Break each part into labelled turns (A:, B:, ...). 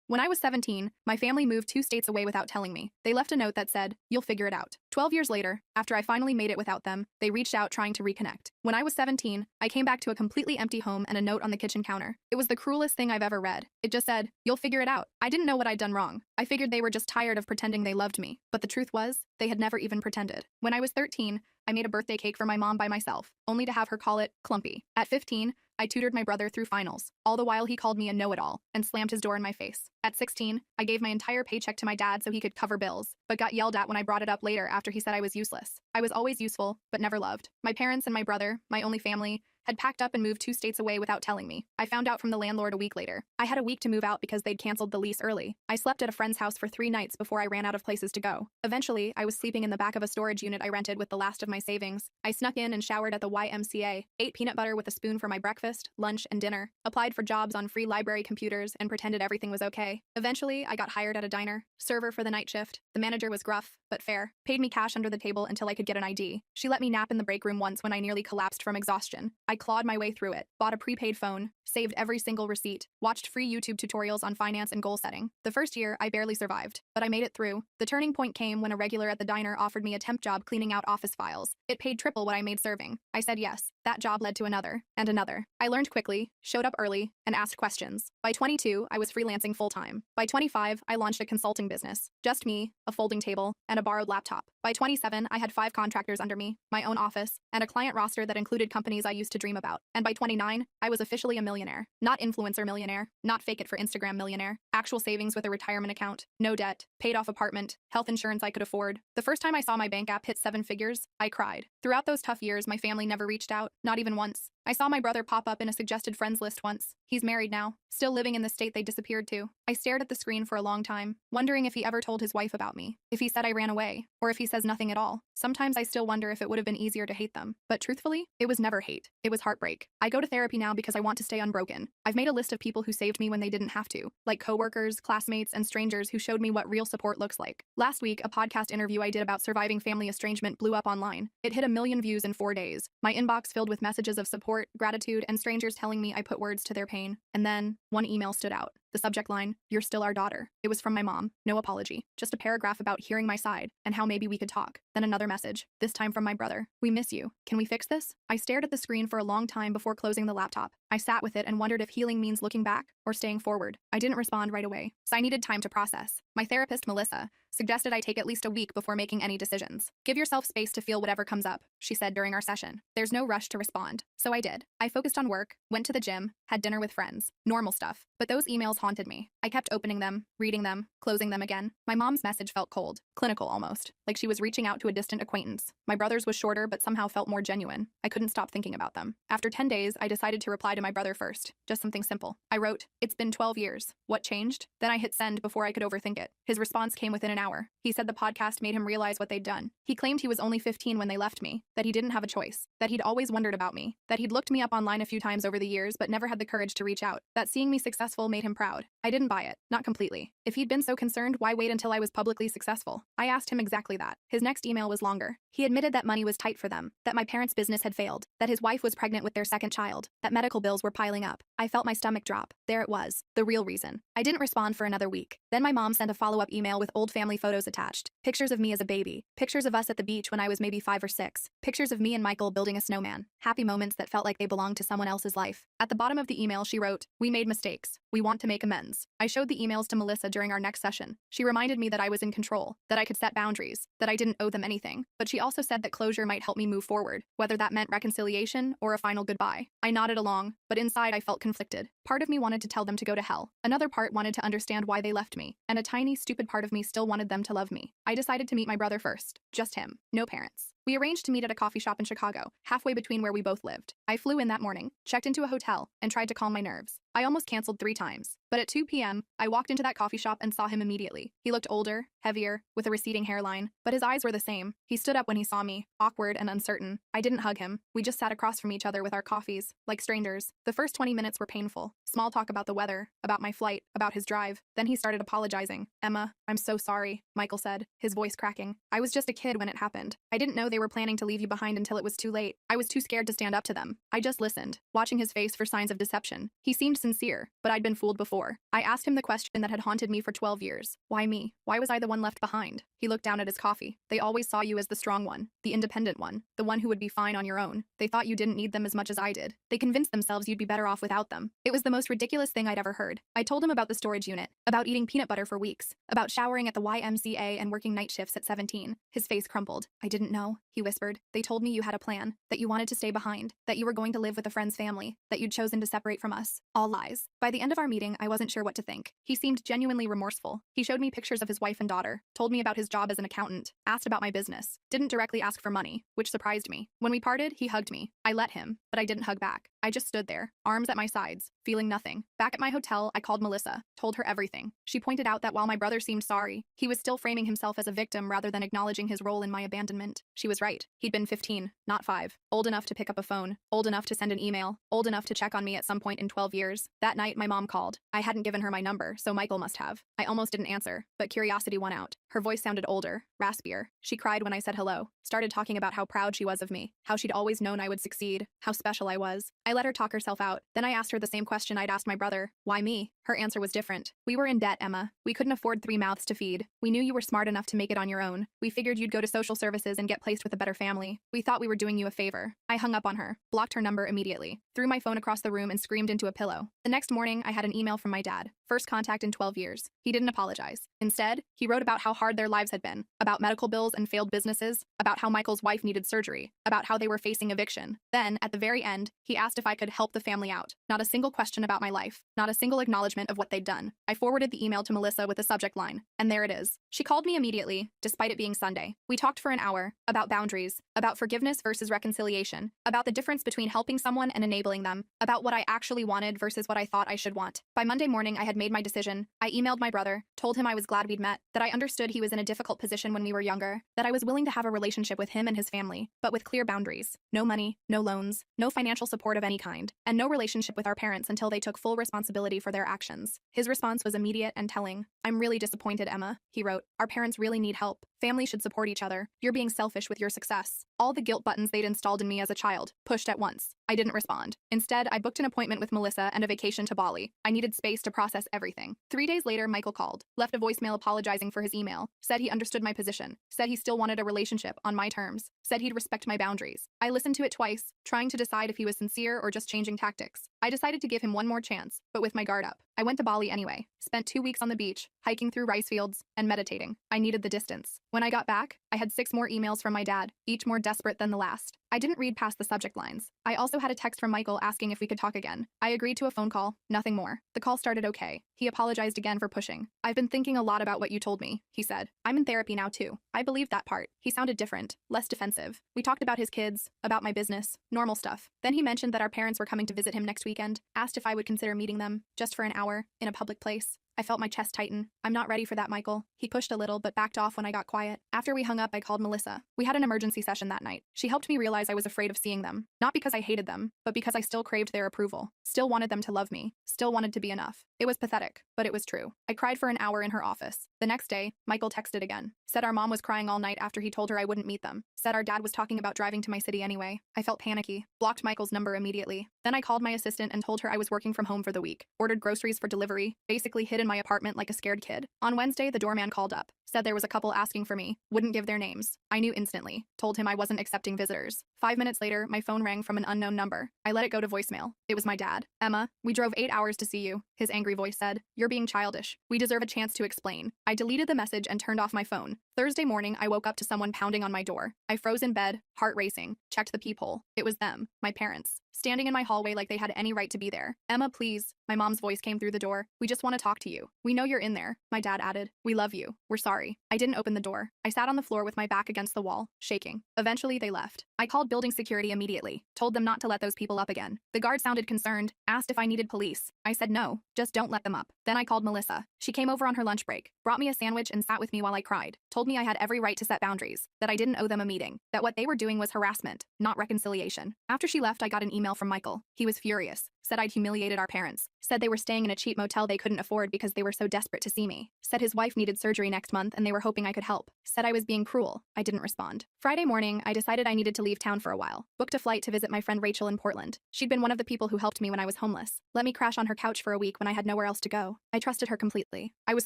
A: When I was 17, my family moved 2 states away without telling me. They left a note that said, "You'll figure it out." 12 years later, after I finally made it without them, they reached out trying to reconnect. When I was 17, I came back to a completely empty home and a note on the kitchen counter. It was the cruelest thing I've ever read. It just said, "You'll figure it out." I didn't know what I'd done wrong. I figured they were just tired of pretending they loved me. But the truth was, they had never even pretended. When I was 13, I made a birthday cake for my mom by myself, only to have her call it clumpy. At 15, I tutored my brother through finals. All the while he called me a know-it-all and slammed his door in my face. At 16, I gave my entire paycheck to my dad so he could cover bills, but got yelled at when I brought it up later after he said I was useless. I was always useful, but never loved. My parents and my brother, my only family, had packed up and moved 2 states away without telling me. I found out from the landlord a week later. I had a week to move out because they'd canceled the lease early. I slept at a friend's house for 3 nights before I ran out of places to go. Eventually, I was sleeping in the back of a storage unit I rented with the last of my savings. I snuck in and showered at the YMCA, ate peanut butter with a spoon for my breakfast, lunch, and dinner, applied for jobs on free library computers, and pretended everything was okay. Eventually, I got hired at a diner, server for the night shift. The manager was gruff, but fair, paid me cash under the table until I could get an ID. She let me nap in the break room once when I nearly collapsed from exhaustion. I clawed my way through it, bought a prepaid phone, saved every single receipt, watched free YouTube tutorials on finance and goal setting. The first year, I barely survived, but I made it through. The turning point came when a regular at the diner offered me a temp job cleaning out office files. It paid triple what I made serving. I said yes. That job led to another, and another. I learned quickly, showed up early, and asked questions. By 22, I was freelancing full-time. By 25, I launched a consulting business. Just me, a folding table, and a borrowed laptop. By 27, I had 5 contractors under me, my own office, and a client roster that included companies I used to dream about. And by 29, I was officially a millionaire. Not influencer millionaire, not fake it for Instagram millionaire. Actual savings with a retirement account, no debt, paid off apartment, health insurance I could afford. The first time I saw my bank app hit 7 figures, I cried. Throughout those tough years, my family never reached out, not even once. I saw my brother pop up in a suggested friends list once. He's married now, still living in the state they disappeared to. I stared at the screen for a long time, wondering if he ever told his wife about me, if he said I ran away, or if he says nothing at all. Sometimes I still wonder if it would have been easier to hate them. But truthfully, it was never hate. It was heartbreak. I go to therapy now because I want to stay unbroken. I've made a list of people who saved me when they didn't have to, like coworkers, classmates, and strangers who showed me what real support looks like. Last week, a podcast interview I did about surviving family estrangement blew up online. It hit 1 million views in 4 days. My inbox filled with messages of support, gratitude, and strangers telling me I put words to their pain. And then, one email stood out. The subject line, "You're still our daughter." It was from my mom. No apology. Just a paragraph about hearing my side and how maybe we could talk. Then another message, this time from my brother. "We miss you. Can we fix this?" I stared at the screen for a long time before closing the laptop. I sat with it and wondered if healing means looking back or staying forward. I didn't respond right away, so I needed time to process. My therapist, Melissa, suggested I take at least a week before making any decisions. "Give yourself space to feel whatever comes up," she said during our session. "There's no rush to respond." So I did. I focused on work, went to the gym, had dinner with friends. Normal stuff. But those emails haunted me. I kept opening them, reading them, closing them again. My mom's message felt cold, clinical almost, like she was reaching out to a distant acquaintance. My brother's was shorter but somehow felt more genuine. I couldn't stop thinking about them. After 10 days, I decided to reply to my brother first. Just something simple. I wrote, "It's been 12 years. What changed?" Then I hit send before I could overthink it. His response came within an hour. He said the podcast made him realize what they'd done. He claimed he was only 15 when they left me, that he didn't have a choice, that he'd always wondered about me, that he'd looked me up online a few times over the years but never had the courage to reach out, that seeing me successful made him proud. I didn't buy it. Not completely. If he'd been so concerned, why wait until I was publicly successful? I asked him exactly that. His next email was longer. He admitted that money was tight for them, that my parents' business had failed, that his wife was pregnant with their second child, that medical bills were piling up. I felt my stomach drop. There it was, the real reason. I didn't respond for another week. Then my mom sent a follow-up email with old family photos attached. Pictures of me as a baby, pictures of us at the beach when I was maybe 5 or 6, pictures of me and Michael building a snowman, happy moments that felt like they belonged to someone else's life. At the bottom of the email, she wrote, "We made mistakes. We want to make amends." I showed the emails to Melissa during our next session. She reminded me that I was in control, that I could set boundaries, that I didn't owe them anything. But she also said that closure might help me move forward, whether that meant reconciliation or a final goodbye. I nodded along, but inside I felt conflicted. Part of me wanted to tell them to go to hell. Another part wanted to understand why they left me. And a tiny, stupid part of me still wanted them to love me. I decided to meet my brother first. Just him. No parents. We arranged to meet at a coffee shop in Chicago, halfway between where we both lived. I flew in that morning, checked into a hotel, and tried to calm my nerves. I almost canceled 3 times. But at 2 p.m., I walked into that coffee shop and saw him immediately. He looked older, heavier, with a receding hairline, but his eyes were the same. He stood up when he saw me, awkward and uncertain. I didn't hug him. We just sat across from each other with our coffees, like strangers. The first 20 minutes were painful. Small talk about the weather, about my flight, about his drive. Then he started apologizing. "Emma, I'm so sorry," Michael said, his voice cracking. "I was just a kid when it happened. I didn't know they were planning to leave you behind until it was too late. I was too scared to stand up to them. I just listened, watching his face for signs of deception. He seemed sincere, but I'd been fooled before. before. I asked him the question that had haunted me for 12 years. Why me? Why was I the one left behind? He looked down at his coffee. They always saw you as the strong one, the independent one, the one who would be fine on your own. They thought you didn't need them as much as I did. They convinced themselves you'd be better off without them. It was the most ridiculous thing I'd ever heard. I told him about the storage unit, about eating peanut butter for weeks, about showering at the YMCA and working night shifts at 17. His face crumpled. I didn't know, he whispered. They told me you had a plan, that you wanted to stay behind, that you were going to live with a friend's family, that you'd chosen to separate from us. All lies. By the end of our meeting, I wasn't sure what to think. He seemed genuinely remorseful. He showed me pictures of his wife and daughter, told me about his job as an accountant, asked about my business, didn't directly ask for money, which surprised me. When we parted, he hugged me. I let him, but I didn't hug back. I just stood there, arms at my sides, feeling nothing. Back at my hotel, I called Melissa, told her everything. She pointed out that while my brother seemed sorry, he was still framing himself as a victim rather than acknowledging his role in my abandonment. She was right. He'd been 15, not 5. Old enough to pick up a phone, old enough to send an email, old enough to check on me at some point in 12 years. That night, my mom called. I hadn't given her my number, so Michael must have. I almost didn't answer, but curiosity won out. Her voice sounded older, raspier. She cried when I said hello, started talking about how proud she was of me, how she'd always known I would succeed, how special I was. I let her talk herself out. Then I asked her the same question I'd asked my brother. Why me? Her answer was different. We were in debt, Emma. We couldn't afford 3 mouths to feed. We knew you were smart enough to make it on your own. We figured you'd go to social services and get placed with a better family. We thought we were doing you a favor. I hung up on her, blocked her number immediately, threw my phone across the room and screamed into a pillow. The next morning, I had an email from my dad. First contact in 12 years. He didn't apologize. Instead, he wrote about how hard their lives had been, about medical bills and failed businesses, about how Michael's wife needed surgery, about how they were facing eviction. Then, at the very end, he asked if I could help the family out. Not a single question about my life, not a single acknowledgement of what they'd done. I forwarded the email to Melissa with the subject line, and there it is. She called me immediately, despite it being Sunday. We talked for an hour, about boundaries, about forgiveness versus reconciliation, about the difference between helping someone and enabling them, about what I actually wanted versus what I thought I should want. By Monday morning, I had made my decision. I emailed my brother, told him I was glad we'd met, that I understood he was in a difficult position when we were younger, that I was willing to have a relationship with him and his family, but with clear boundaries. No money, no loans, no financial support of any kind, and no relationship with our parents until they took full responsibility for their actions. His response was immediate and telling. I'm really disappointed, Emma, he wrote. Our parents really need help. Families should support each other. You're being selfish with your success. All the guilt buttons they'd installed in me as a child, pushed at once. I didn't respond. Instead, I booked an appointment with Melissa and a vacation to Bali. I needed space to process everything. 3 days later, Michael called, left a voicemail apologizing for his email, said he understood my position, said he still wanted a relationship on my terms, said he'd respect my boundaries. I listened to it twice, trying to decide if he was sincere or just changing tactics. I decided to give him one more chance, but with my guard up. I went to Bali anyway, spent 2 weeks on the beach, hiking through rice fields, and meditating. I needed the distance. When I got back, I had 6 more emails from my dad, each more desperate than the last. I didn't read past the subject lines. I also had a text from Michael asking if we could talk again. I agreed to a phone call, nothing more. The call started okay. He apologized again for pushing. I've been thinking a lot about what you told me, he said. I'm in therapy now too. I believed that part. He sounded different, less defensive. We talked about his kids, about my business, normal stuff. Then he mentioned that our parents were coming to visit him next weekend, asked if I would consider meeting them, just for an hour, in a public place. I felt my chest tighten. I'm not ready for that, Michael. He pushed a little, but backed off when I got quiet. After we hung up, I called Melissa. We had an emergency session that night. She helped me realize I was afraid of seeing them. Not because I hated them, but because I still craved their approval. Still wanted them to love me. Still wanted to be enough. It was pathetic, but it was true. I cried for an hour in her office. The next day, Michael texted again. Said our mom was crying all night after he told her I wouldn't meet them. Said our dad was talking about driving to my city anyway. I felt panicky. Blocked Michael's number immediately. Then I called my assistant and told her I was working from home for the week. Ordered groceries for delivery. Basically hid in my apartment like a scared kid. On Wednesday, the doorman called up. Said there was a couple asking for me. Wouldn't give their names. I knew instantly. Told him I wasn't accepting visitors. 5 minutes later, my phone rang from an unknown number. I let it go to voicemail. It was my dad. Emma, we drove 8 hours to see you, his angry voice said. You're being childish. We deserve a chance to explain. I deleted the message and turned off my phone. Thursday morning, I woke up to someone pounding on my door. I froze in bed, heart racing, checked the peephole. It was them, my parents, standing in my hallway like they had any right to be there. Emma, please. My mom's voice came through the door. We just want to talk to you. We know you're in there, my dad added. We love you. We're sorry. I didn't open the door. I sat on the floor with my back against the wall, shaking. Eventually, they left. I called building security immediately, told them not to let those people up again. The guard sounded concerned, asked if I needed police. I said no, just don't let them up. Then I called Melissa. She came over on her lunch break, brought me a sandwich and sat with me while I cried, told me I had every right to set boundaries, that I didn't owe them a meeting, that what they were doing was harassment, not reconciliation. After she left, I got an email from Michael. He was furious. Said I'd humiliated our parents. Said they were staying in a cheap motel they couldn't afford because they were so desperate to see me. Said his wife needed surgery next month and they were hoping I could help. Said I was being cruel. I didn't respond. Friday morning, I decided I needed to leave town for a while. Booked a flight to visit my friend Rachel in Portland. She'd been one of the people who helped me when I was homeless. Let me crash on her couch for a week when I had nowhere else to go. I trusted her completely. I was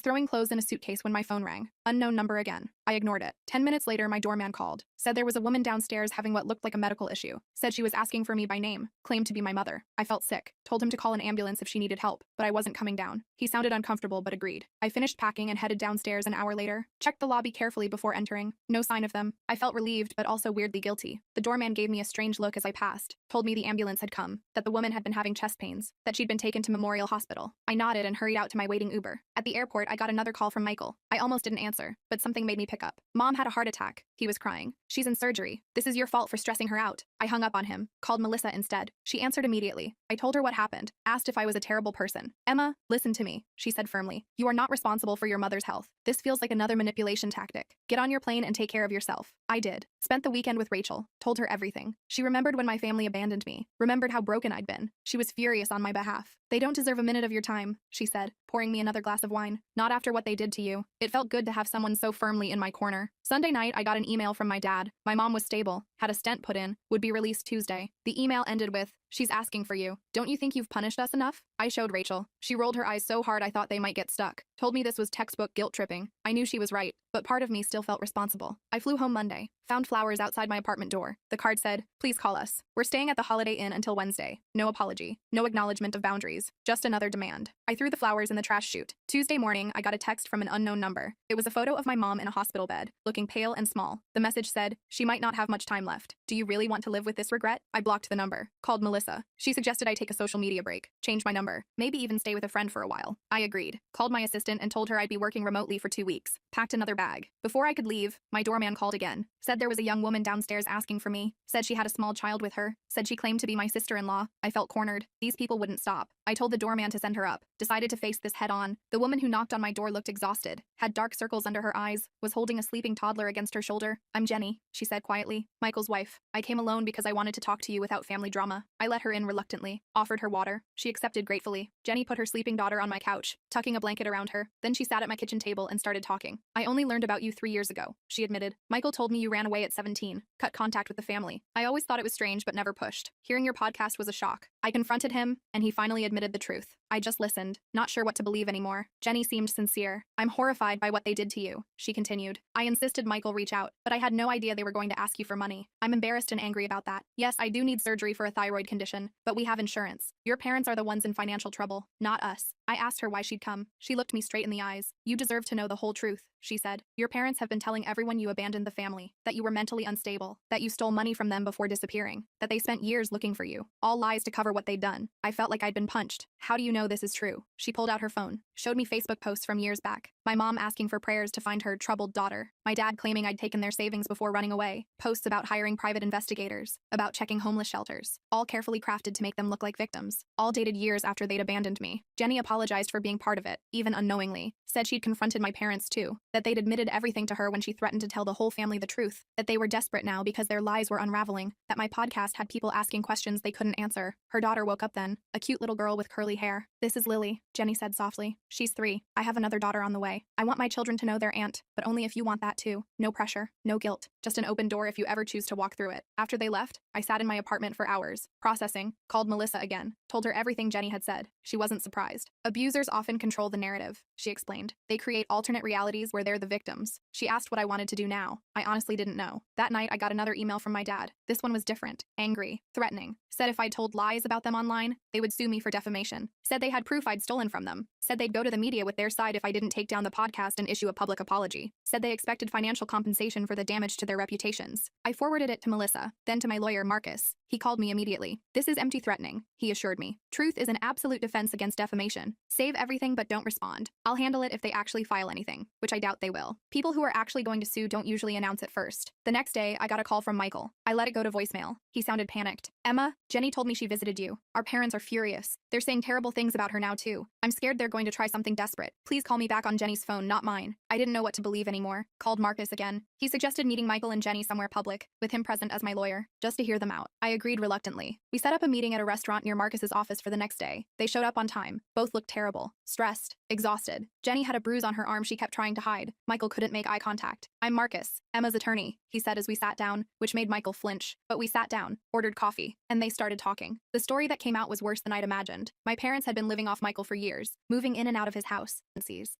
A: throwing clothes in a suitcase when my phone rang. Unknown number again. I ignored it. 10 minutes later, my doorman called. Said there was a woman downstairs having what looked like a medical issue. Said she was asking for me by name. Claimed to be my mother. I felt sick. Told him to call an ambulance if she needed help, but I wasn't coming down. He sounded uncomfortable but agreed. I finished packing and headed downstairs an hour later. Checked the lobby carefully before entering. No sign of them. I felt relieved but also weirdly guilty. The doorman gave me a strange look as I passed. Told me the ambulance had come. That the woman had been having chest pains. That she'd been taken to Memorial Hospital. I nodded and hurried out to my waiting Uber. At the airport, I got another call from Michael. I almost didn't answer, but something made me pick up. Mom had a heart attack. He was crying. She's in surgery. This is your fault for stressing her out. I hung up on him. Called Melissa instead. She answered immediately. I told her what happened. Asked if I was a terrible person. Emma, listen to me, she said firmly. You are not responsible for your mother's health. This feels like another manipulation tactic. Get on your plane and take care of yourself. I did. Spent the weekend with Rachel. Told her everything. She remembered when my family abandoned me. Remembered how broken I'd been. She was furious on my behalf. They don't deserve a minute of your time, she said, pouring me another glass of wine. Not after what they did to you. It felt good to have someone so firmly in my corner. Sunday night, I got an email from my dad. My mom was stable, had a stent put in, would be released Tuesday. The email ended with, she's asking for you. Don't you think you've punished us enough? I showed Rachel. She rolled her eyes so hard I thought they might get stuck. Told me this was textbook guilt tripping. I knew she was right, but part of me still felt responsible. I flew home Monday. Found flowers outside my apartment door. The card said, please call us. We're staying at the Holiday Inn until Wednesday. No apology. No acknowledgement of boundaries. Just another demand. I threw the flowers in the trash chute. Tuesday morning, I got a text from an unknown number. It was a photo of my mom in a hospital bed, looking pale and small. The message said, she might not have much time left. Do you really want to live with this regret? I blocked the number. Called Melissa. She suggested I take a social media break, change my number, maybe even stay with a friend for a while. I agreed. Called my assistant and told her I'd be working remotely for 2 weeks. Packed another bag. Before I could leave, my doorman called again. Said there was a young woman downstairs asking for me. Said she had a small child with her. Said she claimed to be my sister-in-law. I felt cornered. These people wouldn't stop. I told the doorman to send her up. Decided to face this head on. The woman who knocked on my door looked exhausted. Had dark circles under her eyes. Was holding a sleeping toddler against her shoulder. I'm Jenny, she said quietly. Michael's wife. I came alone because I wanted to talk to you without family drama. I let her in reluctantly. Offered her water. She accepted gratefully. Jenny put her sleeping daughter on my couch, tucking a blanket around her. Then she sat at my kitchen table and started talking. I only learned about you 3 years ago, she admitted. Michael told me you ran away at 17. Cut contact with the family. I always thought it was strange but never pushed. Hearing your podcast was a shock. I confronted him, and he finally admitted the truth. I just listened, not sure what to believe anymore. Jenny seemed sincere. I'm horrified by what they did to you, she continued. I insisted Michael reach out, but I had no idea they were going to ask you for money. I'm embarrassed and angry about that. Yes, I do need surgery for a thyroid condition, but we have insurance. Your parents are the ones in financial trouble, not us. I asked her why she'd come. She looked me straight in the eyes. You deserve to know the whole truth, she said. Your parents have been telling everyone you abandoned the family, that you were mentally unstable, that you stole money from them before disappearing, that they spent years looking for you. All lies to cover what they'd done. I felt like I'd been punched. How do you know this is true? She pulled out her phone, showed me Facebook posts from years back. My mom asking for prayers to find her troubled daughter. My dad claiming I'd taken their savings before running away. Posts about hiring private investigators, about checking homeless shelters. All carefully crafted to make them look like victims. All dated years after they'd abandoned me. Jenny apologized for being part of it, even unknowingly. Said she'd confronted my parents too. That they'd admitted everything to her when she threatened to tell the whole family the truth. That they were desperate now because their lies were unraveling. That my podcast had people asking questions they couldn't answer. Her daughter woke up then. A cute little girl with curly hair. This is Lily, Jenny said softly. She's 3. I have another daughter on the way. I want my children to know their aunt, but only if you want that too. No pressure, no guilt. Just an open door if you ever choose to walk through it. After they left, I sat in my apartment for hours, processing, called Melissa again, told her everything Jenny had said. She wasn't surprised. Abusers often control the narrative, she explained. They create alternate realities where they're the victims. She asked what I wanted to do now. I honestly didn't know. That night, I got another email from my dad. This one was different, angry, threatening. Said if I told lies about them online, they would sue me for defamation. Said they had proof I'd stolen from them. Said they'd go to the media with their side if I didn't take down the podcast and issue a public apology. Said they expected financial compensation for the damage to their reputations. I forwarded it to Melissa, then to my lawyer, Marcus. He called me immediately. This is empty threatening, he assured me. Truth is an absolute defense against defamation. Save everything but don't respond. I'll handle it if they actually file anything, which I doubt they will. People who are actually going to sue don't usually announce it first. The next day, I got a call from Michael. I let it go to voicemail. He sounded panicked. Emma, Jenny told me she visited you. Our parents are furious. They're saying terrible things about her now too. I'm scared they're going to try something desperate. Please call me back on Jenny's phone, not mine. I didn't know what to believe anymore. Called Marcus again. He suggested meeting Michael and Jenny somewhere public, with him present as my lawyer, just to hear them out. I agreed reluctantly. We set up a meeting at a restaurant near Marcus's office for the next day. They showed up on time. Both looked terrible, stressed, exhausted. Jenny had a bruise on her arm she kept trying to hide. Michael couldn't make eye contact. "I'm Marcus, Emma's attorney," he said as we sat down, which made Michael flinch. But we sat down, ordered coffee, and they started talking. The story that came out was worse than I'd imagined. My parents had been living off Michael for years, moving in and out of his house,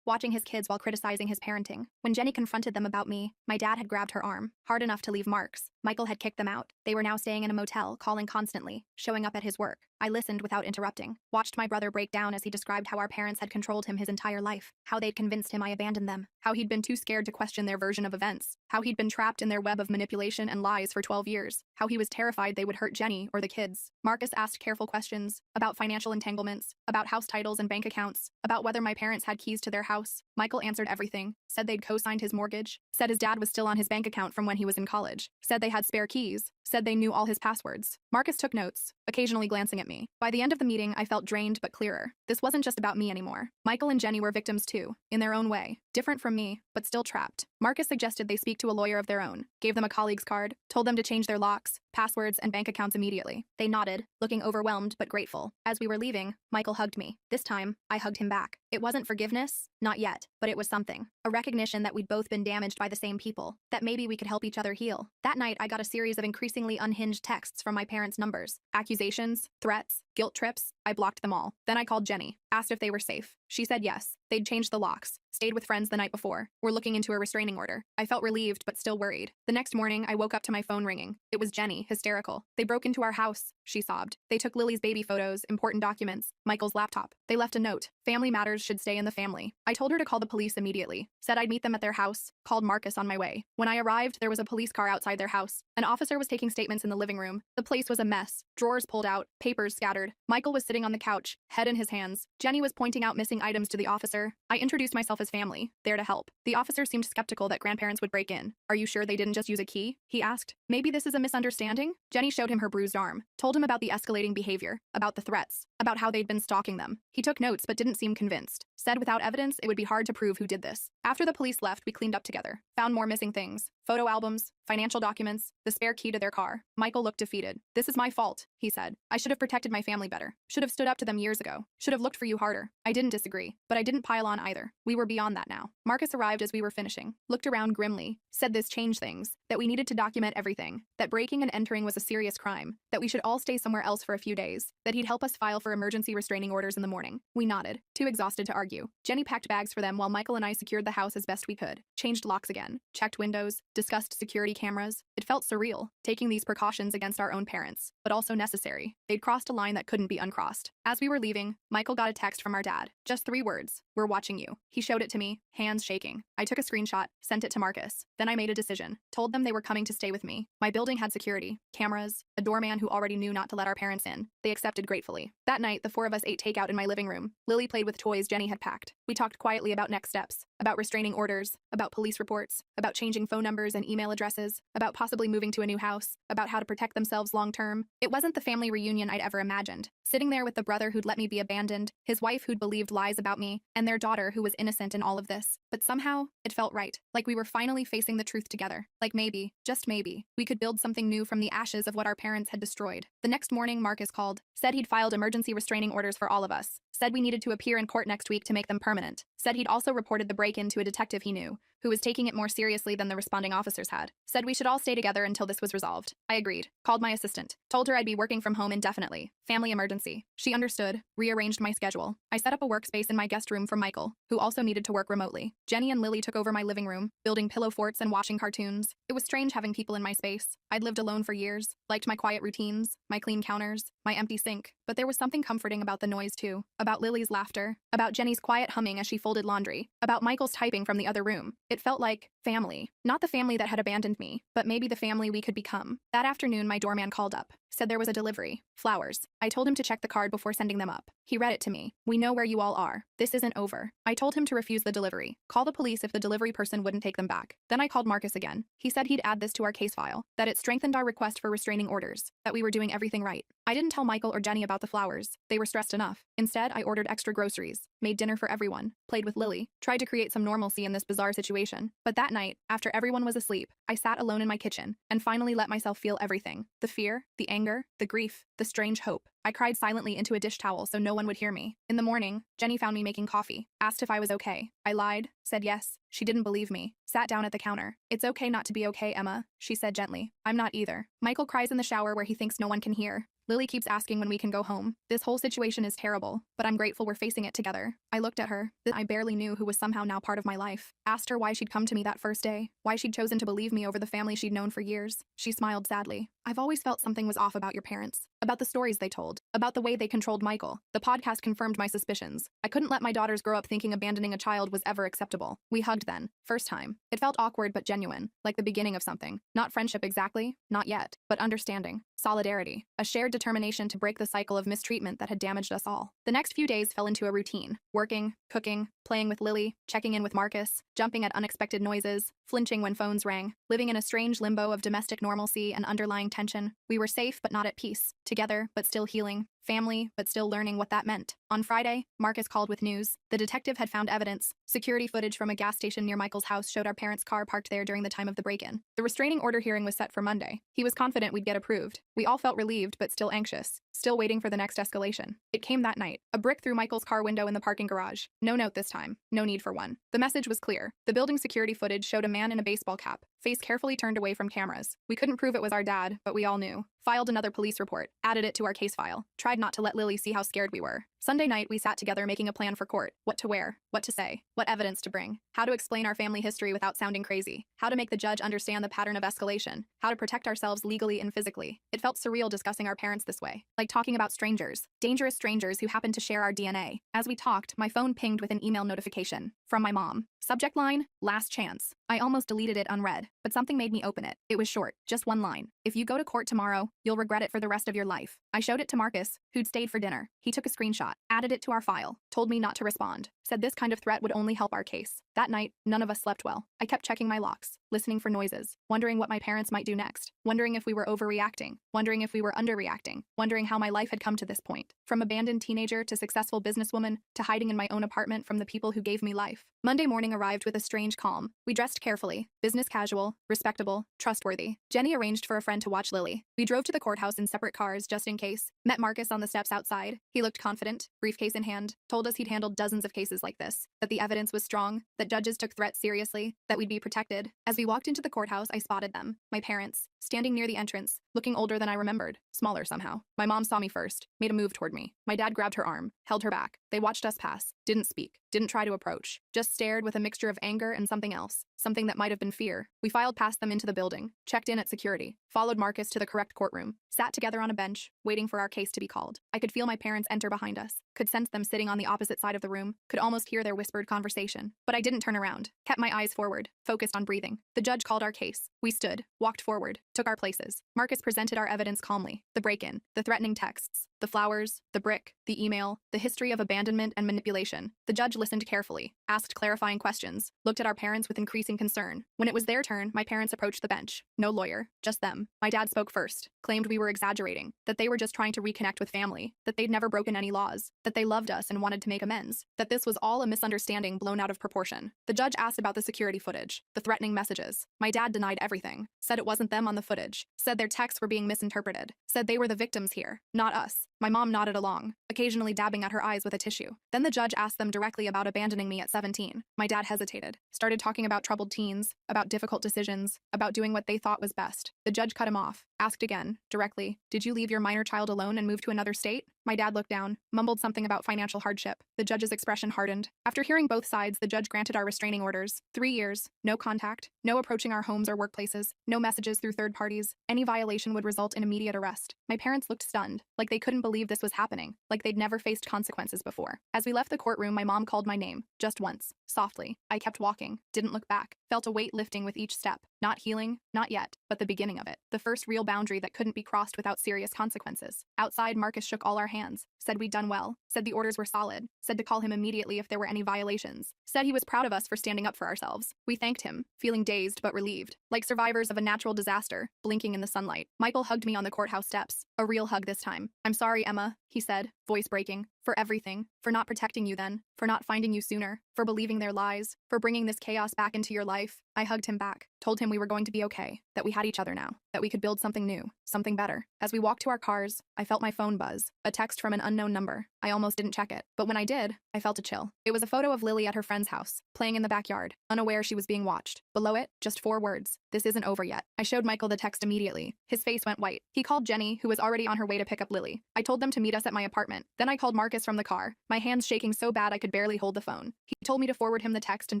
A: watching his kids while criticizing his parenting. When Jenny confronted them about me, my dad had grabbed her arm, hard enough to leave marks. Michael had kicked them out. They were now staying in a motel, calling constantly, showing up at his work. I listened without interrupting, watched my brother break down as he described how our parents had controlled him his entire life, how they'd convinced him I abandoned them, how he'd been too scared to question their version of events, how he'd been trapped in their web of manipulation and lies for 12 years, how he was terrified they would hurt Jenny or the kids. Marcus asked careful questions about financial entanglements, about house titles and bank accounts, about whether my parents had keys to their house. Michael answered everything, said they'd co-signed his mortgage, said his dad was still on his bank account from when he was in college, said they had spare keys, said they knew all his passwords. Marcus took notes, occasionally glancing at me. By the end of the meeting, I felt drained but clearer. This wasn't just about me anymore. Michael and Jenny were victims too, in their own way. Different from me, but still trapped. Marcus suggested they speak to a lawyer of their own, gave them a colleague's card, told them to change their locks, passwords, and bank accounts immediately. They nodded, looking overwhelmed but grateful. As we were leaving, Michael hugged me. This time, I hugged him back. It wasn't forgiveness, not yet, but it was something. A recognition that we'd both been damaged by the same people, that maybe we could help each other heal. That night, I got a series of increasingly unhinged texts from my parents' numbers. Accusations, threats, guilt trips. I blocked them all. Then I called Jenny, asked if they were safe. She said yes. They'd changed the locks, stayed with friends the night before, were looking into a restraining order. I felt relieved but still worried. The next morning, I woke up to my phone ringing. It was Jenny, hysterical. "They broke into our house," she sobbed. "They took Lily's baby photos, important documents, Michael's laptop. They left a note. Family matters should stay in the family." I told her to call the police immediately, said I'd meet them at their house, called Marcus on my way. When I arrived, there was a police car outside their house. An officer was taking statements in the living room. The place was a mess. Drawers pulled out, papers scattered. Michael was sitting on the couch, head in his hands. Jenny was pointing out missing items to the officer. I introduced myself as family, there to help. The officer seemed skeptical that grandparents would break in. "Are you sure they didn't just use a key?" he asked. "Maybe this is a misunderstanding?" Jenny showed him her bruised arm, told him about the escalating behavior, about the threats, about how they'd been stalking them. He took notes but didn't seem convinced. Said without evidence, it would be hard to prove who did this. After the police left, we cleaned up together. Found more missing things. Photo albums, financial documents, the spare key to their car. Michael looked defeated. "This is my fault," he said. "I should have protected my family better. Should have stood up to them years ago. Should have looked for you harder." I didn't disagree, but I didn't pile on either. We were beyond that now. Marcus arrived as we were finishing, looked around grimly, said this changed things, that we needed to document everything, that breaking and entering was a serious crime, that we should all stay somewhere else for a few days, that he'd help us file for emergency restraining orders in the morning. We nodded, too exhausted to argue. Jenny packed bags for them while Michael and I secured the house as best we could, changed locks again, checked windows, discussed security cameras. It felt surreal, taking these precautions against our own parents, but also necessary. They'd crossed a line that couldn't be uncrossed. As we were leaving, Michael got a text from our dad. Just 3 words. "We're watching you." He showed it to me, hands shaking. I took a screenshot, sent it to Marcus. Then I made a decision. Told them they were coming to stay with me. My building had security, cameras, a doorman who already knew not to let our parents in. They accepted gratefully. That night, the 4 of us ate takeout in my living room. Lily played with toys Jenny had packed. We talked quietly about next steps, about restraining orders, about police reports, about changing phone numbers and email addresses, about possibly moving to a new house, about how to protect themselves long term. It wasn't the family reunion I'd ever imagined. Sitting there with the brother who'd let me be abandoned, his wife who'd believed lies about me, and their daughter who was innocent in all of this. But somehow, it felt right. Like we were finally facing the truth together. Like maybe, just maybe, we could build something new from the ashes of what our parents had destroyed. The next morning, Marcus called, said he'd filed emergency restraining orders for all of us, said we needed to appear in court next week to make them permanent, said he'd also reported the break-in to a detective he knew, who was taking it more seriously than the responding officers had, said we should all stay together until this was resolved. I agreed, called my assistant, told her I'd be working from home indefinitely, family emergency. She understood, rearranged my schedule. I set up a workspace in my guest room for Michael, who also needed to work remotely. Jenny and Lily took over my living room, building pillow forts and watching cartoons. It was strange having people in my space. I'd lived alone for years, liked my quiet routines, my clean counters, my empty sink, but there was something comforting about the noise too, about Lily's laughter, about Jenny's quiet humming as she folded laundry, about Michael's typing from the other room. It felt like family. Not the family that had abandoned me, but maybe the family we could become. That afternoon, my doorman called up, said there was a delivery. Flowers. I told him to check the card before sending them up. He read it to me. "We know where you all are. This isn't over." I told him to refuse the delivery, call the police if the delivery person wouldn't take them back. Then I called Marcus again. He said he'd add this to our case file, that it strengthened our request for restraining orders, that we were doing everything right. I didn't tell Michael or Jenny about the flowers. They were stressed enough. Instead, I ordered extra groceries, made dinner for everyone, played with Lily, tried to create some normalcy in this bizarre situation. But that night, after everyone was asleep, I sat alone in my kitchen and finally let myself feel everything. The fear, the anger, the grief, the strange hope. I cried silently into a dish towel so no one would hear me. In the morning, Jenny found me making coffee, asked if I was okay. I lied, said yes. She didn't believe me. Sat down at the counter. It's okay not to be okay, Emma, she said gently. I'm not either. Michael cries in the shower where he thinks no one can hear. Lily keeps asking when we can go home. This whole situation is terrible, but I'm grateful we're facing it together. I looked at her, that I barely knew who was somehow now part of my life. Asked her why she'd come to me that first day, why she'd chosen to believe me over the family she'd known for years. She smiled sadly. I've always felt something was off about your parents, about the stories they told, about the way they controlled Michael. The podcast confirmed my suspicions. I couldn't let my daughters grow up thinking abandoning a child was ever acceptable. We hugged then. First time. It felt awkward but genuine, like the beginning of something. Not friendship exactly, not yet, but understanding. Solidarity, a shared determination to break the cycle of mistreatment that had damaged us all. The next few days fell into a routine. Working, cooking, playing with Lily, checking in with Marcus, jumping at unexpected noises, flinching when phones rang, living in a strange limbo of domestic normalcy and underlying tension. We were safe but not at peace, together but still healing, family but still learning what that meant. On Friday, Marcus called with news. The detective had found evidence. Security footage from a gas station near Michael's house showed our parents' car parked there during the time of the break-in. The restraining order hearing was set for Monday. He was confident we'd get approved. We all felt relieved but still anxious, still waiting for the next escalation. It came that night. A brick through Michael's car window in the parking garage. No note this time. No need for one. The message was clear. The building security footage showed a man in a baseball cap, face carefully turned away from cameras. We couldn't prove it was our dad, but we all knew. Filed another police report, added it to our case file, tried not to let Lily see how scared we were. Sunday night, we sat together making a plan for court. What to wear, what to say, what evidence to bring, how to explain our family history without sounding crazy, how to make the judge understand the pattern of escalation, how to protect ourselves legally and physically. It felt surreal discussing our parents this way, like talking about strangers, dangerous strangers who happened to share our DNA. As we talked, my phone pinged with an email notification from my mom. Subject line, last chance. I almost deleted it unread, but something made me open it. It was short, just one line. If you go to court tomorrow, you'll regret it for the rest of your life. I showed it to Marcus, who'd stayed for dinner. He took a screenshot, added it to our file, told me not to respond, said this kind of threat would only help our case. That night, none of us slept well. I kept checking my locks, listening for noises, wondering what my parents might do next, wondering if we were overreacting, wondering if we were underreacting, wondering how my life had come to this point. From abandoned teenager to successful businesswoman to hiding in my own apartment from the people who gave me life. Monday morning arrived with a strange calm. We dressed carefully, business casual, respectable, trustworthy. Jenny arranged for a friend to watch Lily. We drove to the courthouse in separate cars just in case. Met Marcus on the steps outside. He looked confident, briefcase in hand, told us he'd handled dozens of cases like this, that the evidence was strong, that judges took threats seriously, that we'd be protected. As we walked into the courthouse, I spotted them, my parents, standing near the entrance, looking older than I remembered, smaller somehow. My mom saw me first, made a move toward me. My dad grabbed her arm, held her back. They watched us pass, didn't speak, didn't try to approach, just stared with a mixture of anger and something else, something that might have been fear. We filed past them into the building, checked in at security, followed Marcus to the correct courtroom, sat together on a bench, waiting for our case to be called. I could feel my parents enter behind us, could sense them sitting on the opposite side of the room, could almost hear their whispered conversation. But I didn't turn around, kept my eyes forward, focused on breathing. The judge called our case. We stood, walked forward, took our places. Marcus presented our evidence calmly. The break-in, the threatening texts, the flowers, the brick, the email, the history of abandonment and manipulation. The judge listened carefully, asked clarifying questions, looked at our parents with increasing concern. When it was their turn, my parents approached the bench. No lawyer, just them. My dad spoke first, claimed we were exaggerating, that they were just trying to reconnect with family, that they'd never broken any laws, that they loved us and wanted to make amends, that this was all a misunderstanding blown out of proportion. The judge asked about the security footage, the threatening messages. My dad denied everything, said it wasn't them on the footage, said their texts were being misinterpreted, said they were the victims here, not us. My mom nodded along, occasionally dabbing at her eyes with a tissue. Then the judge asked them directly about abandoning me at 17. My dad hesitated, started talking about troubled teens, about difficult decisions, about doing what they thought was best. The judge cut him off, asked again, directly, did you leave your minor child alone and move to another state? My dad looked down, mumbled something about financial hardship. The judge's expression hardened. After hearing both sides, the judge granted our restraining orders. 3 years, no contact, no approaching our homes or workplaces, no messages through third parties. Any violation would result in immediate arrest. My parents looked stunned, like they couldn't believe this was happening, like they'd never faced consequences before. As we left the courtroom, my mom called my name, just once, softly. I kept walking, didn't look back, felt a weight lifting with each step. Not healing, not yet, but the beginning of it. The first real boundary that couldn't be crossed without serious consequences. Outside, Marcus shook all our hands, said we'd done well, said the orders were solid, said to call him immediately if there were any violations, said he was proud of us for standing up for ourselves. We thanked him, feeling dazed but relieved, like survivors of a natural disaster, blinking in the sunlight. Michael hugged me on the courthouse steps, a real hug this time. I'm sorry, Emma, he said, voice breaking, for everything, for not protecting you then, for not finding you sooner, for believing their lies, for bringing this chaos back into your life. I hugged him back, told him we were going to be okay, that we had each other now, that we could build something new, something better. As we walked to our cars, I felt my phone buzz, a text from an unknown number. I almost didn't check it, but when I did, I felt a chill. It was a photo of Lily at her friend's house, playing in the backyard, unaware she was being watched. Below it, just 4 words: "This isn't over yet." I showed Michael the text immediately. His face went white. He called Jenny, who was already on her way to pick up Lily. I told them to meet us at my apartment. Then I called Marcus from the car, my hands shaking so bad I could barely hold the phone. He told me to forward him the text and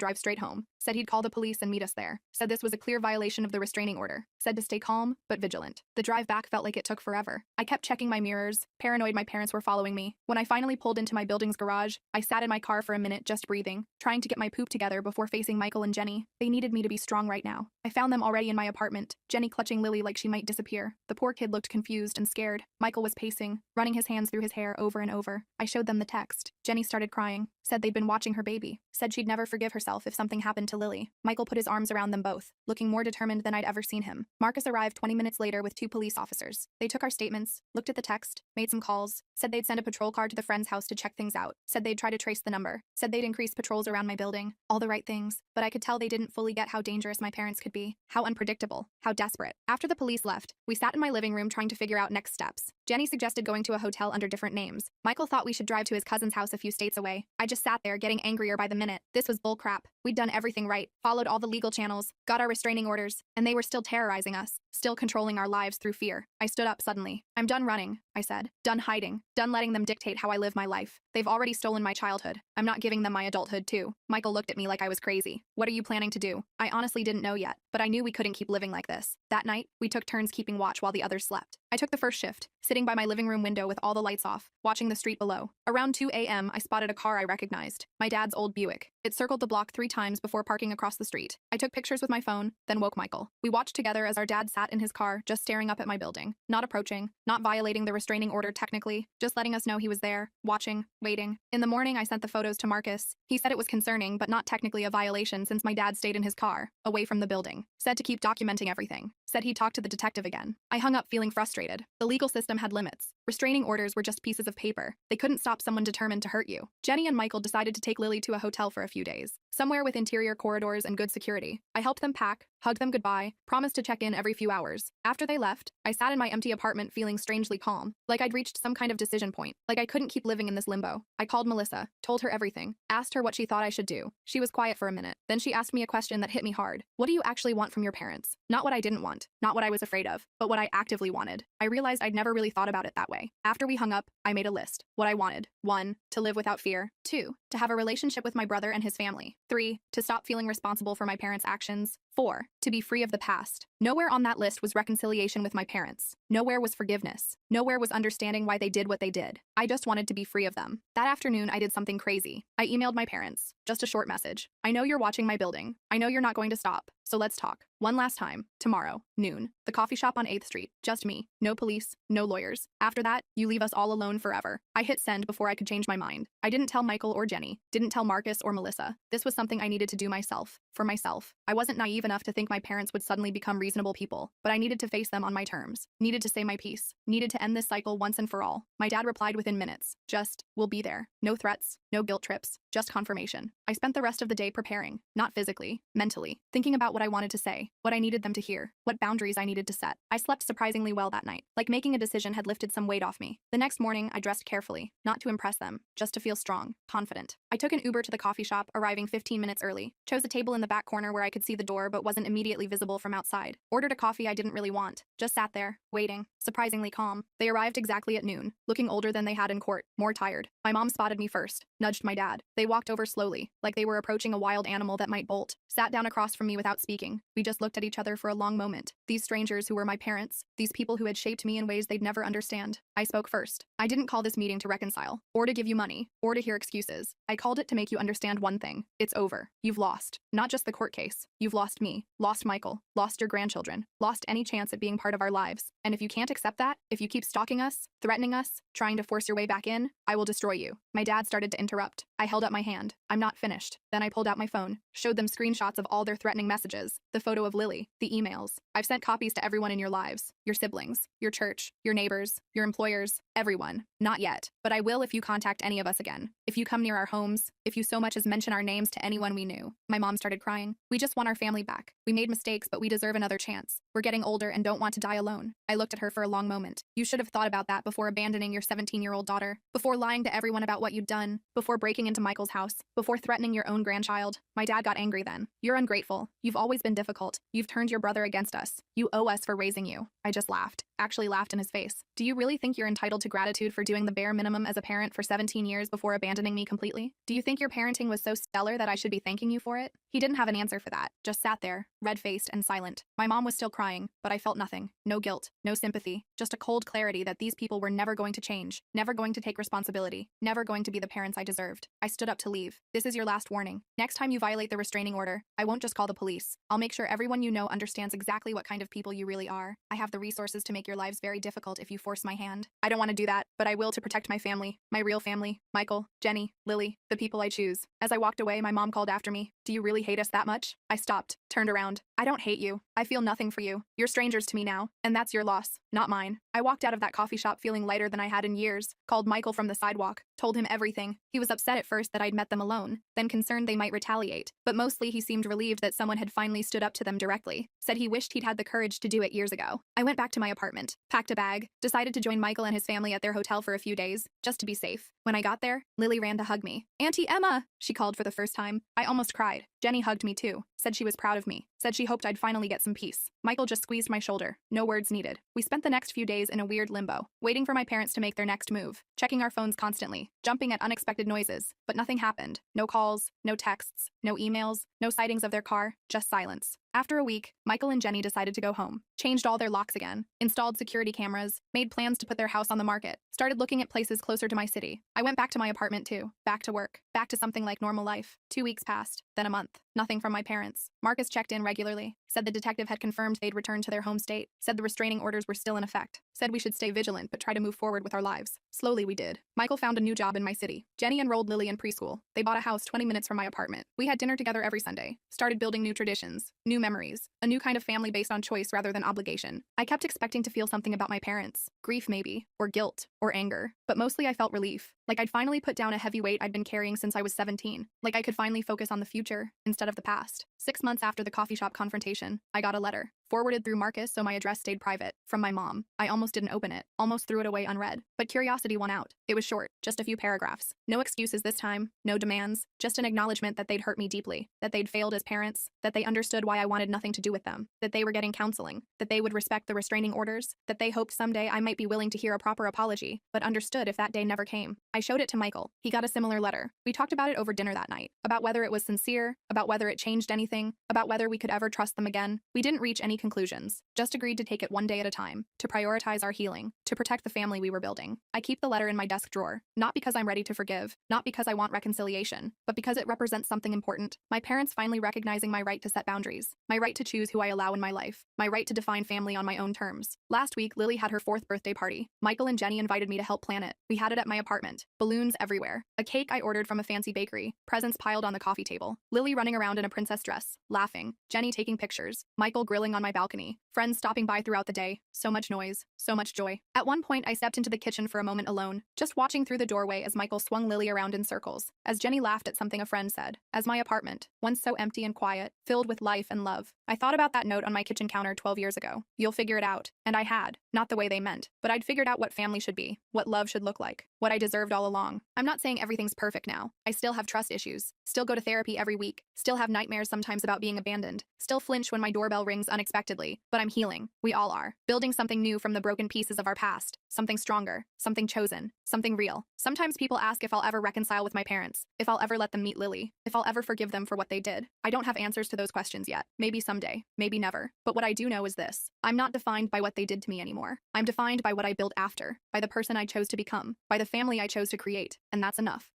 A: drive straight home. Said he'd call the police and meet us there. Said this was a clear violation of the restraining order. Said to stay calm, but vigilant. The drive back felt like it took forever. I kept checking my mirrors, paranoid my parents were following me. When I finally pulled into my building's garage, I sat in my car for a minute just breathing, trying to get my poop together before facing Michael and Jenny. They needed me to be strong right now. I found them already in my apartment, Jenny clutching Lily like she might disappear. The poor kid looked confused and scared. Michael was pacing, running his hands through his hair over and over. I showed them the text. Jenny started crying, said they'd been watching her baby, said she'd never forgive herself if something happened to Lily. Michael put his arms around them both, looking more determined than I'd ever seen him. Marcus arrived 20 minutes later with 2 police officers. They took our statements, looked at the text, made some calls, said they'd send a patrol car to the friend's house to check things out, said they'd try to trace the number, said they'd increase patrols around my building. All the right things, but I could tell they didn't fully get how dangerous my parents could be, how unpredictable, how desperate. After the police left, we sat in my living room trying to figure out next steps. Jenny suggested going to a hotel under different names. Michael thought we should drive to his cousin's house a few states away. I just sat there getting angrier by the minute. This was bull crap. We'd done everything right, followed all the legal channels, got our restraining orders, and they were still terrorizing us, still controlling our lives through fear. I stood up suddenly. "I'm done running," I said. "Done hiding. Done letting them dictate how I live my life. They've already stolen my childhood. I'm not giving them my adulthood too." Michael looked at me like I was crazy. "What are you planning to do?" I honestly didn't know yet, but I knew we couldn't keep living like this. That night, we took turns keeping watch while the others slept. I took the first shift, sitting by my living room window with all the lights off, watching the street below. Around 2 a.m., I spotted a car I recognized, my dad's old Buick. It circled the block 3 times before parking across the street. I took pictures with my phone, then woke Michael. We watched together as our dad sat in his car, just staring up at my building, not approaching, not violating the restraining order technically, just letting us know he was there, watching, waiting. In the morning, I sent the photos to Marcus. He said it was concerning, but not technically a violation since my dad stayed in his car, away from the building. Said to keep documenting everything. Said he'd talk to the detective again. I hung up feeling frustrated. The legal system had limits. Restraining orders were just pieces of paper. They couldn't stop someone determined to hurt you. Jenny and Michael decided to take Lily to a hotel for a few days, somewhere with interior corridors and good security. I helped them pack, hugged them goodbye, promised to check in every few hours. After they left, I sat in my empty apartment feeling strangely calm, like I'd reached some kind of decision point, like I couldn't keep living in this limbo. I called Melissa, told her everything, asked her what she thought I should do. She was quiet for a minute. Then she asked me a question that hit me hard. "What do you actually want from your parents?" Not what I didn't want, not what I was afraid of, but what I actively wanted. I realized I'd never really thought about it that way. After we hung up, I made a list. What I wanted: 1, to live without fear. 2, to have a relationship with my brother and his family. 3, to stop feeling responsible for my parents' actions. 4, to be free of the past. Nowhere on that list was reconciliation with my parents. Nowhere was forgiveness. Nowhere was understanding why they did what they did. I just wanted to be free of them. That afternoon, I did something crazy. I emailed my parents. Just a short message. "I know you're watching my building. I know you're not going to stop. So let's talk. One last time. Tomorrow, noon. The coffee shop on 8th Street. Just me. No police. No lawyers. After that, you leave us all alone forever." I hit send before I could change my mind. I didn't tell Michael or Jenny. Didn't tell Marcus or Melissa. This was something I needed to do myself. For myself. I wasn't naive enough to think my parents would suddenly become reasonable people, but I needed to face them on my terms. Needed to say my piece. Needed to end this cycle once and for all. My dad replied within minutes. Just, "We'll be there." No threats. No guilt trips. Just confirmation. I spent the rest of the day preparing. Not physically. Mentally. Thinking about what I wanted to say. What I needed them to hear. What boundaries I needed to set. I slept surprisingly well that night. Like making a decision had lifted some weight off me. The next morning, I dressed carefully. Not to impress them. Just to feel strong. Confident. I took an Uber to the coffee shop, arriving 15 minutes early. Chose a table in the back corner where I could see the door but wasn't immediately visible from outside. Ordered a coffee I didn't really want. Just sat there, waiting. Surprisingly calm. They arrived exactly at noon. Looking older than they had in court. More tired. My mom spotted me first. Nudged my dad. They walked over slowly, like they were approaching a wild animal that might bolt. Sat down across from me without speaking. We just looked at each other for a long moment. These strangers who were my parents. These people who had shaped me in ways they'd never understand. I spoke first. "I didn't call this meeting to reconcile, or to give you money, or to hear excuses. I called it to make you understand one thing. It's over. You've lost. Not just the court case. You've lost me. Lost Michael. Lost your grandchildren. Lost any chance at being part of our lives. And if you can't accept that, if you keep stalking us, threatening us, trying to force your way back in, I will destroy you. My dad started to interrupt. I held up my hand. I'm not finished. Then I pulled out my phone, showed them screenshots of all their threatening messages, the photo of Lily, the emails. I've sent copies to everyone in your lives, your siblings, your church, your neighbors, your employers, everyone. Not yet, but I will if you contact any of us again. If you come near our homes, if you so much as mention our names to anyone we knew. My mom started crying. We just want our family back. We made mistakes, but we deserve another chance. We're getting older and don't want to die alone. I looked at her for a long moment. You should have thought about that before abandoning your 17-year-old daughter, before lying to everyone about what you'd done, before breaking into Michael's house, before threatening your own grandchild. My dad got angry then. You're ungrateful. You've always been difficult. You've turned your brother against us. You owe us for raising you. I just laughed. Actually laughed in his face. Do you really think you're entitled to gratitude for doing the bare minimum as a parent for 17 years before abandoning me completely? Do you think your parenting was so stellar that I should be thanking you for it? He didn't have an answer for that, just sat there, red-faced and silent. My mom was still crying, but I felt nothing. No guilt, no sympathy, just a cold clarity that these people were never going to change, never going to take responsibility, never going to be the parents I deserved. I stood up to leave. This is your last warning. Next time you violate the restraining order, I won't just call the police. I'll make sure everyone you know understands exactly what kind of people you really are. I have the resources to make your lives very difficult if you force my hand. I don't want to do that, but I will to protect my family, my real family, Michael, Jenny, Lily, the people I choose. As I walked away, my mom called after me. Do you really hate us that much? I stopped, turned around. I don't hate you. I feel nothing for you. You're strangers to me now, and that's your loss, not mine. I walked out of that coffee shop feeling lighter than I had in years, called Michael from the sidewalk, told him everything. He was upset at first that I'd met them alone, then concerned they might retaliate, but mostly he seemed relieved that someone had finally stood up to them directly, said he wished he'd had the courage to do it years ago. I went back to my apartment, packed a bag, decided to join Michael and his family at their hotel for a few days, just to be safe. When I got there, Lily ran to hug me. Auntie Emma, she called for the first time. I almost cried. Jenny hugged me too, said she was proud of me, said she hoped I'd finally get some peace. Michael just squeezed my shoulder, no words needed. We spent the next few days in a weird limbo, waiting for my parents to make their next move, checking our phones constantly, jumping at unexpected noises, but nothing happened. No calls, no texts, no emails, no sightings of their car, just silence. After a week, Michael and Jenny decided to go home, changed all their locks again, installed security cameras, made plans to put their house on the market, started looking at places closer to my city. I went back to my apartment too, back to work, back to something like normal life. 2 weeks passed, then a month. Nothing from my parents. Marcus checked in regularly, said the detective had confirmed they'd returned to their home state, said the restraining orders were still in effect, said we should stay vigilant but try to move forward with our lives. Slowly we did. Michael found a new job in my city. Jenny enrolled Lily in preschool. They bought a house 20 minutes from my apartment. We had dinner together every Sunday, started building new traditions, new memories, a new kind of family based on choice rather than obligation. I kept expecting to feel something about my parents, grief maybe, or guilt, or anger, but mostly I felt relief, like I'd finally put down a heavy weight I'd been carrying since I was 17, like I could finally focus on the future instead of the past. 6 months after the coffee shop confrontation, I got a letter, forwarded through Marcus so my address stayed private, from my mom. I almost didn't open it, almost threw it away unread, but curiosity won out. It was short, just a few paragraphs. No excuses this time, no demands, just an acknowledgement that they'd hurt me deeply, that they'd failed as parents, that they understood why I wanted nothing to do with them, that they were getting counseling, that they would respect the restraining orders, that they hoped someday I might be willing to hear a proper apology, but understood if that day never came. I showed it to Michael. He got a similar letter. We talked about it over dinner that night, about whether it was sincere, about whether it changed anything, about whether we could ever trust them again. We didn't reach any conclusions, just agreed to take it one day at a time, to prioritize our healing, to protect the family we were building. I keep the letter in my desk drawer, not because I'm ready to forgive, not because I want reconciliation, but because it represents something important. My parents finally recognizing my right to set boundaries, my right to choose who I allow in my life, my right to define family on my own terms. Last week, Lily had her 4th birthday party. Michael and Jenny invited me to help plan it. We had it at my apartment. Balloons everywhere. A cake I ordered from a fancy bakery. Presents piled on the coffee table. Lily running around in a princess dress, laughing. Jenny taking pictures. Michael grilling on my balcony. Friends stopping by throughout the day. So much noise. So much joy. At one point, I stepped into the kitchen for a moment alone, just watching through the doorway as Michael swung Lily around in circles, as Jenny laughed at something a friend said, as my apartment, once so empty and quiet, filled with life and love. I thought about that note on my kitchen counter 12 years ago. You'll figure it out. And I had. Not the way they meant, but I'd figured out what family should be, what love should look like, what I deserved all along. I'm not saying everything's perfect now. I still have trust issues, still go to therapy every week, still have nightmares sometimes about being abandoned, still flinch when my doorbell rings unexpectedly, but I'm healing. We all are. Building something new from the broken pieces of our past, something stronger, something chosen, something real. Sometimes people ask if I'll ever reconcile with my parents, if I'll ever let them meet Lily, if I'll ever forgive them for what they did. I don't have answers to those questions yet. Maybe someday, maybe never. But what I do know is this. I'm not defined by what they did to me anymore. I'm defined by what I built after, by the person I chose to become, by the family I chose to create, and that's enough.